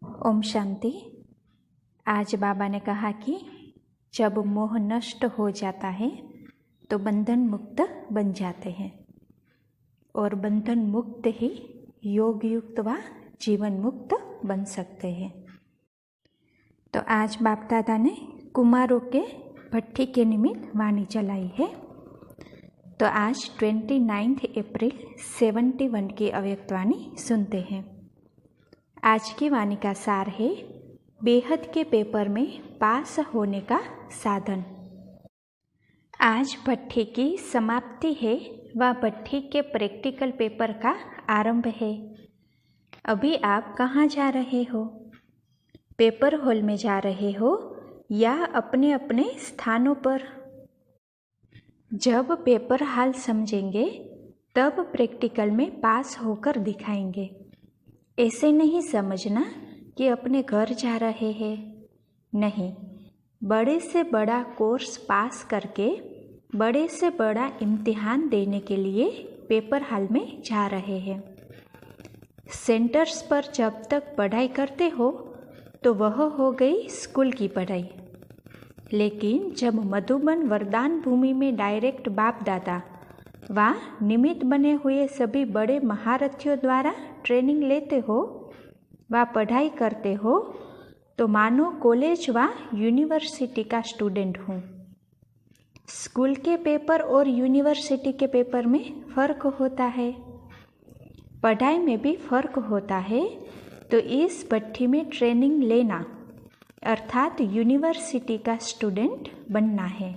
ओम शांति। आज बाबा ने कहा कि जब मोह नष्ट हो जाता है तो बंधन मुक्त बन जाते हैं और बंधन मुक्त ही योग युक्त व जीवन मुक्त बन सकते हैं। तो आज बाप दादा ने कुमारों के भट्ठी के निमित्त वाणी चलाई है। तो आज 29 अप्रैल 71 की अव्यक्त वाणी सुनते हैं। आज की वाणी का सार है बेहद के पेपर में पास होने का साधन। आज भट्ठी की समाप्ति है व भट्ठी के प्रैक्टिकल पेपर का आरंभ है। अभी आप कहाँ जा रहे हो? पेपर हॉल में जा रहे हो या अपने अपने स्थानों पर? जब पेपर हाल समझेंगे तब प्रैक्टिकल में पास होकर दिखाएंगे। ऐसे नहीं समझना कि अपने घर जा रहे हैं। नहीं, बड़े से बड़ा कोर्स पास करके बड़े से बड़ा इम्तिहान देने के लिए पेपर हाल में जा रहे हैं। सेंटर्स पर जब तक पढ़ाई करते हो तो वह हो गई स्कूल की पढ़ाई, लेकिन जब मधुबन वरदान भूमि में डायरेक्ट बाप दादा व निमित्त बने हुए सभी बड़े महारथियों द्वारा ट्रेनिंग लेते हो व पढ़ाई करते हो तो मानो कॉलेज व यूनिवर्सिटी का स्टूडेंट हूँ। स्कूल के पेपर और यूनिवर्सिटी के पेपर में फ़र्क होता है, पढ़ाई में भी फ़र्क होता है। तो इस भट्ठी में ट्रेनिंग लेना अर्थात यूनिवर्सिटी का स्टूडेंट बनना है।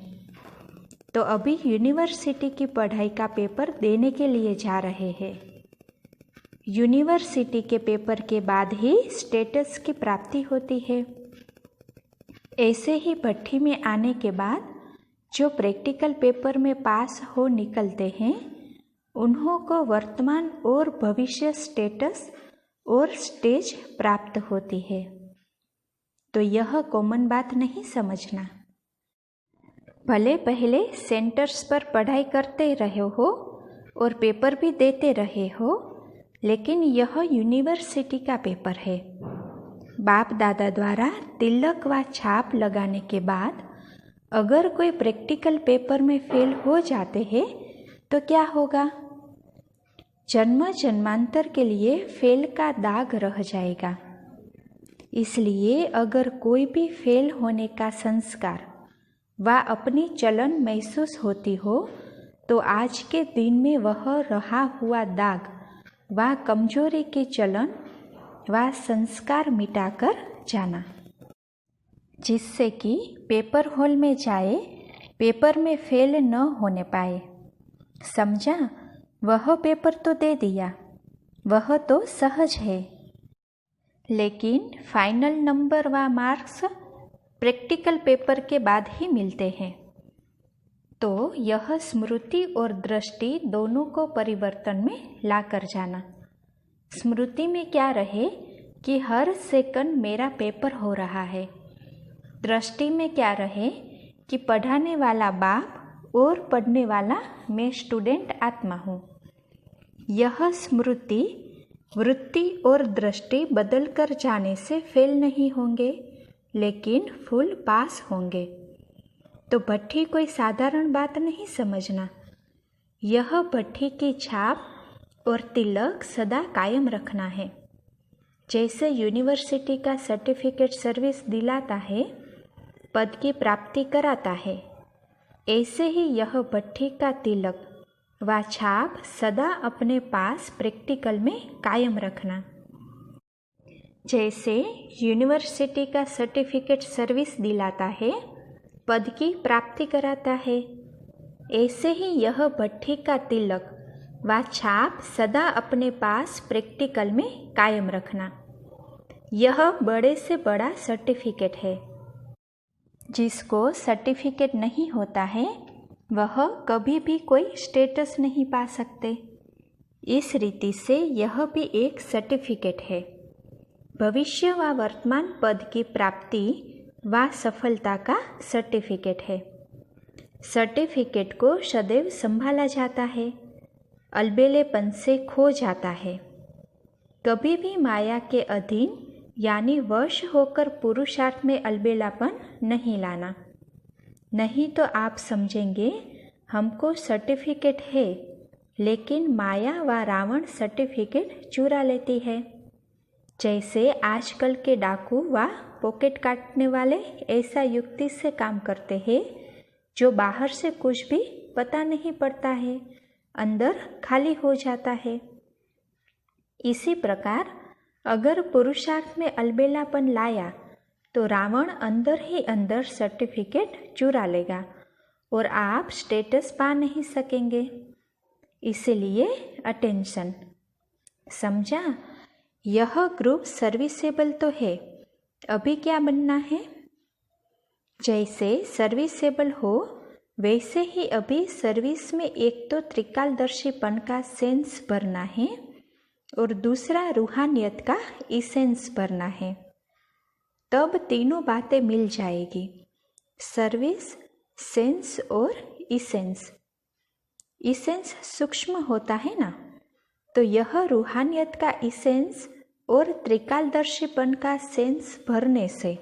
तो अभी यूनिवर्सिटी की पढ़ाई का पेपर देने के लिए जा रहे हैं। यूनिवर्सिटी के पेपर के बाद ही स्टेटस की प्राप्ति होती है। ऐसे ही भट्ठी में आने के बाद जो प्रैक्टिकल पेपर में पास हो निकलते हैं उन्हों को वर्तमान और भविष्य स्टेटस और स्टेज प्राप्त होती है। तो यह कॉमन बात नहीं समझना। भले पहले सेंटर्स पर पढ़ाई करते रहे हो और पेपर भी देते रहे हो, लेकिन यह यूनिवर्सिटी का पेपर है। बाप दादा द्वारा तिलक व छाप लगाने के बाद अगर कोई प्रैक्टिकल पेपर में फेल हो जाते हैं तो क्या होगा? जन्म जन्मांतर के लिए फेल का दाग रह जाएगा। इसलिए अगर कोई भी फेल होने का संस्कार व अपनी चलन महसूस होती हो तो आज के दिन में वह रहा हुआ दाग व कमजोरी के चलन व संस्कार मिटाकर जाना, जिससे कि पेपर हॉल में जाए पेपर में फेल न होने पाए। समझा? वह पेपर तो दे दिया, वह तो सहज है, लेकिन फाइनल नंबर व मार्क्स प्रैक्टिकल पेपर के बाद ही मिलते हैं। तो यह स्मृति और दृष्टि दोनों को परिवर्तन में लाकर जाना। स्मृति में क्या रहे कि हर सेकंड मेरा पेपर हो रहा है। दृष्टि में क्या रहे कि पढ़ाने वाला बाप और पढ़ने वाला मैं स्टूडेंट आत्मा हूँ। यह स्मृति वृत्ति और दृष्टि बदल कर जाने से फेल नहीं होंगे, लेकिन फुल पास होंगे। तो भट्ठी कोई साधारण बात नहीं समझना। यह भट्ठी की छाप और तिलक सदा कायम रखना है। जैसे यूनिवर्सिटी का सर्टिफिकेट सर्विस दिलाता है, पद की प्राप्ति कराता है, ऐसे ही यह भट्ठी का तिलक व छाप सदा अपने पास प्रैक्टिकल में कायम रखना। जैसे यूनिवर्सिटी का सर्टिफिकेट सर्विस दिलाता है, पद की प्राप्ति कराता है, ऐसे ही यह भट्ठी का तिलक व छाप सदा अपने पास प्रैक्टिकल में कायम रखना। यह बड़े से बड़ा सर्टिफिकेट है। जिसको सर्टिफिकेट नहीं होता है वह कभी भी कोई स्टेटस नहीं पा सकते। इस रीति से यह भी एक सर्टिफिकेट है। भविष्य व वर्तमान पद की प्राप्ति व सफलता का सर्टिफिकेट है। सर्टिफिकेट को सदैव संभाला जाता है, अलबेलेपन से खो जाता है। कभी भी माया के अधीन यानी वश होकर पुरुषार्थ में अलबेलापन नहीं लाना। नहीं तो आप समझेंगे हमको सर्टिफिकेट है, लेकिन माया व रावण सर्टिफिकेट चुरा लेती है। जैसे आजकल के डाकू व पॉकेट काटने वाले ऐसा युक्ति से काम करते हैं जो बाहर से कुछ भी पता नहीं पड़ता है, अंदर खाली हो जाता है। इसी प्रकार अगर पुरुषार्थ में अलबेलापन लाया तो रावण अंदर ही अंदर सर्टिफिकेट चुरा लेगा और आप स्टेटस पा नहीं सकेंगे। इसीलिए अटेंशन। समझा? यह ग्रुप सर्विसेबल तो है, अभी क्या बनना है? जैसे सर्विसेबल हो वैसे ही अभी सर्विस में एक तो त्रिकालदर्शीपन का सेंस भरना है और दूसरा रूहानियत का इसेंस भरना है। तब तीनों बातें मिल जाएगी, सर्विस, सेंस और इसेंस। इसेंस सूक्ष्म होता है ना, तो यह रूहानियत का इसेंस और त्रिकालदर्शीपन का सेंस भरने से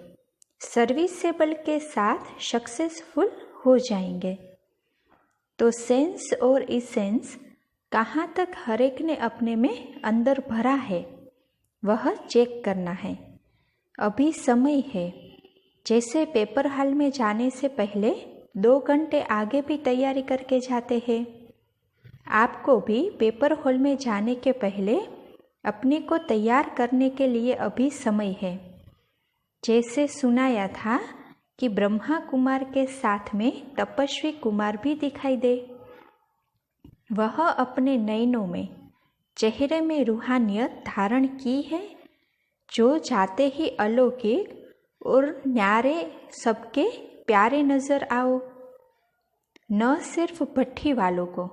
सर्विसेबल के साथ सक्सेसफुल हो जाएंगे। तो सेंस और इसेंस कहाँ तक हर एक ने अपने में अंदर भरा है वह चेक करना है। अभी समय है। जैसे पेपर हॉल में जाने से पहले 2 घंटे आगे भी तैयारी करके जाते हैं, आपको भी पेपर हॉल में जाने के पहले अपने को तैयार करने के लिए अभी समय है। जैसे सुनाया था कि ब्रह्मा कुमार के साथ में तपस्वी कुमार भी दिखाई दे। वह अपने नयनों में, चेहरे में रूहानियत धारण की है, जो जाते ही अलौकिक और न्यारे सबके प्यारे नजर आओ। न सिर्फ भट्ठी वालों को,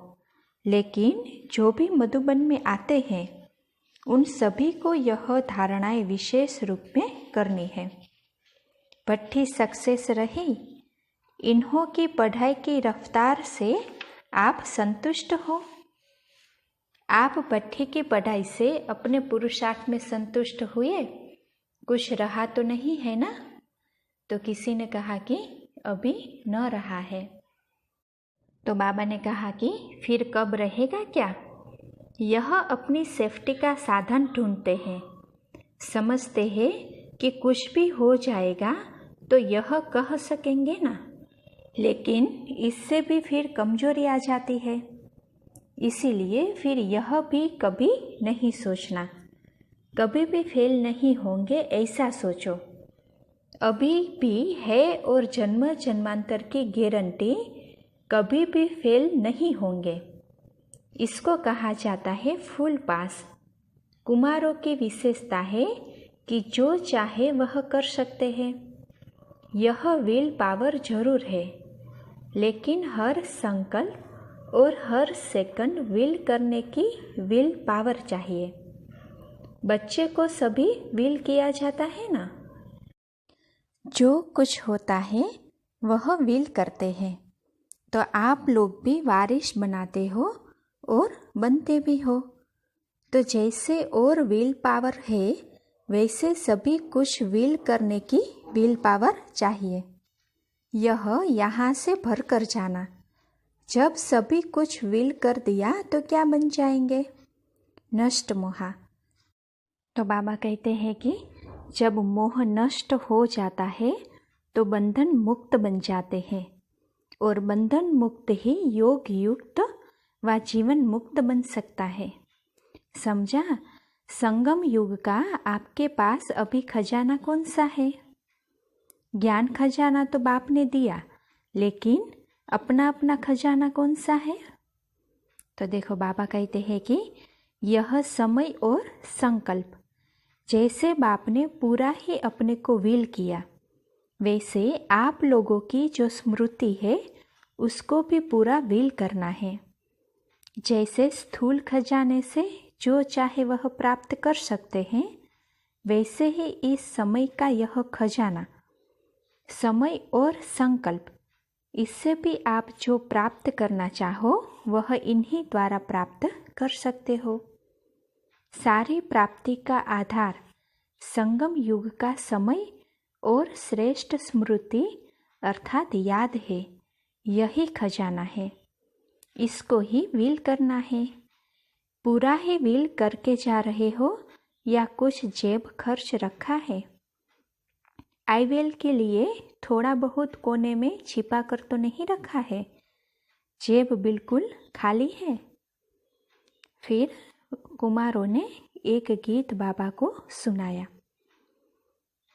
लेकिन जो भी मधुबन में आते हैं उन सभी को यह धारणाएं विशेष रूप में करनी है। भट्ठी सक्सेस रही, इन्हों की पढ़ाई की रफ्तार से आप संतुष्ट हो? आप भट्ठी की पढ़ाई से अपने पुरुषार्थ में संतुष्ट हुए? कुछ रहा तो नहीं है ना? तो किसी ने कहा कि अभी न रहा है। तो बाबा ने कहा कि फिर कब रहेगा क्या? यह अपनी सेफ्टी का साधन ढूंढते हैं। समझते हैं कि कुछ भी हो जाएगा तो यह कह सकेंगे ना, लेकिन इससे भी फिर कमजोरी आ जाती है। इसीलिए फिर यह भी कभी नहीं सोचना, कभी भी फेल नहीं होंगे ऐसा सोचो। अभी भी है और जन्म जन्मांतर की गारंटी, कभी भी फेल नहीं होंगे। इसको कहा जाता है फुल पास। कुमारों की विशेषता है कि जो चाहे वह कर सकते हैं। यह विल पावर जरूर है, लेकिन हर संकल्प और हर सेकंड विल करने की विल पावर चाहिए। बच्चे को सभी विल किया जाता है ना, जो कुछ होता है वह विल करते हैं। तो आप लोग भी वारिश बनाते हो और बनते भी हो। तो जैसे और विल पावर है वैसे सभी कुछ विल करने की विल पावर चाहिए। यह यहाँ से भर कर जाना। जब सभी कुछ विल कर दिया तो क्या बन जाएंगे? नष्ट मोहा। तो बाबा कहते हैं कि जब मोह नष्ट हो जाता है तो बंधन मुक्त बन जाते हैं, और बंधन मुक्त ही योग युक्त व जीवन मुक्त बन सकता है। समझा? संगम युग का आपके पास अभी खजाना कौन सा है? ज्ञान खजाना तो बाप ने दिया, लेकिन अपना अपना खजाना कौन सा है? तो देखो बाबा कहते हैं कि यह समय और संकल्प, जैसे बाप ने पूरा ही अपने को विल किया, वैसे आप लोगों की जो स्मृति है उसको भी पूरा विल करना है। जैसे स्थूल खजाने से जो चाहे वह प्राप्त कर सकते हैं, वैसे ही इस समय का यह खजाना, समय और संकल्प, इससे भी आप जो प्राप्त करना चाहो वह इन्हीं द्वारा प्राप्त कर सकते हो। सारी प्राप्ति का आधार संगम युग का समय और श्रेष्ठ स्मृति अर्थात याद है। यही खजाना है, इसको ही व्हील करना है। पूरा ही व्हील करके जा रहे हो या कुछ जेब खर्च रखा है? आईवेल के लिए थोड़ा बहुत कोने में छिपा कर तो नहीं रखा है, जेब बिल्कुल खाली है। फिर कुमारों ने एक गीत बाबा को सुनाया।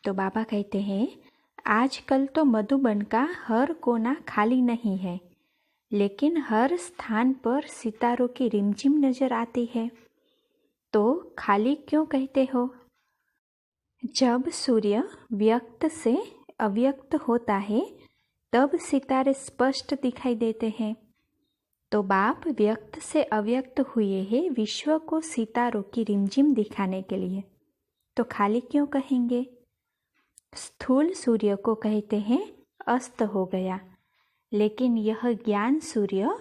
तो बाबा कहते हैं, आजकल तो मधुबन का हर कोना खाली नहीं है, लेकिन हर स्थान पर सितारों की रिमझिम नजर आती है। तो खाली क्यों कहते हो? जब सूर्य व्यक्त से अव्यक्त होता है तब सितारे स्पष्ट दिखाई देते हैं। तो बाप व्यक्त से अव्यक्त हुए हैं विश्व को सितारों की रिमझिम दिखाने के लिए। तो खाली क्यों कहेंगे? स्थूल सूर्य को कहते हैं अस्त हो गया, लेकिन यह ज्ञान सूर्य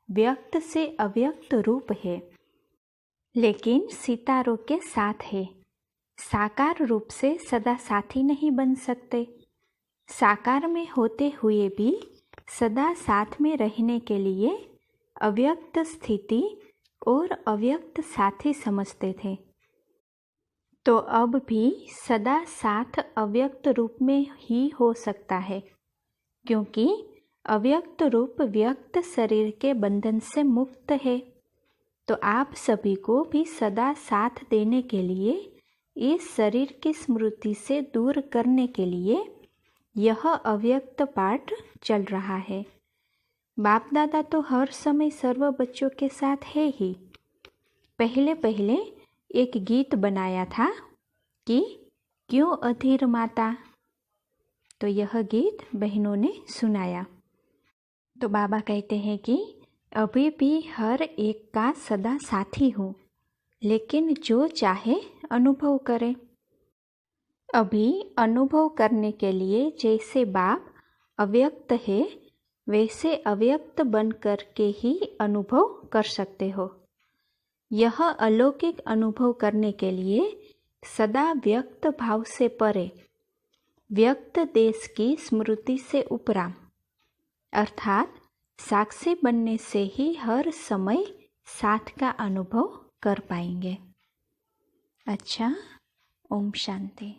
व्यक्त से अव्यक्त रूप है, लेकिन सितारों के साथ है। साकार रूप से सदा साथी नहीं बन सकते। साकार में होते हुए भी सदा साथ में रहने के लिए अव्यक्त स्थिति और अव्यक्त साथी समझते थे। तो अब भी सदा साथ अव्यक्त रूप में ही हो सकता है, क्योंकि अव्यक्त रूप व्यक्त शरीर के बंधन से मुक्त है। तो आप सभी को भी सदा साथ देने के लिए, इस शरीर की स्मृति से दूर करने के लिए यह अव्यक्त पाठ चल रहा है। बाप दादा तो हर समय सर्व बच्चों के साथ है ही। पहले पहले एक गीत बनाया था कि क्यों अधीर माता, तो यह गीत बहनों ने सुनाया। तो बाबा कहते हैं कि अभी भी हर एक का सदा साथी हूँ, लेकिन जो चाहे अनुभव करे। अभी अनुभव करने के लिए जैसे बाप अव्यक्त है, वैसे अव्यक्त बन कर के ही अनुभव कर सकते हो। यह अलौकिक अनुभव करने के लिए सदा व्यक्त भाव से परे, व्यक्त देश की स्मृति से उपराम, अर्थात साक्षी बनने से ही हर समय साथ का अनुभव कर पाएंगे। अच्छा, ओम शांति।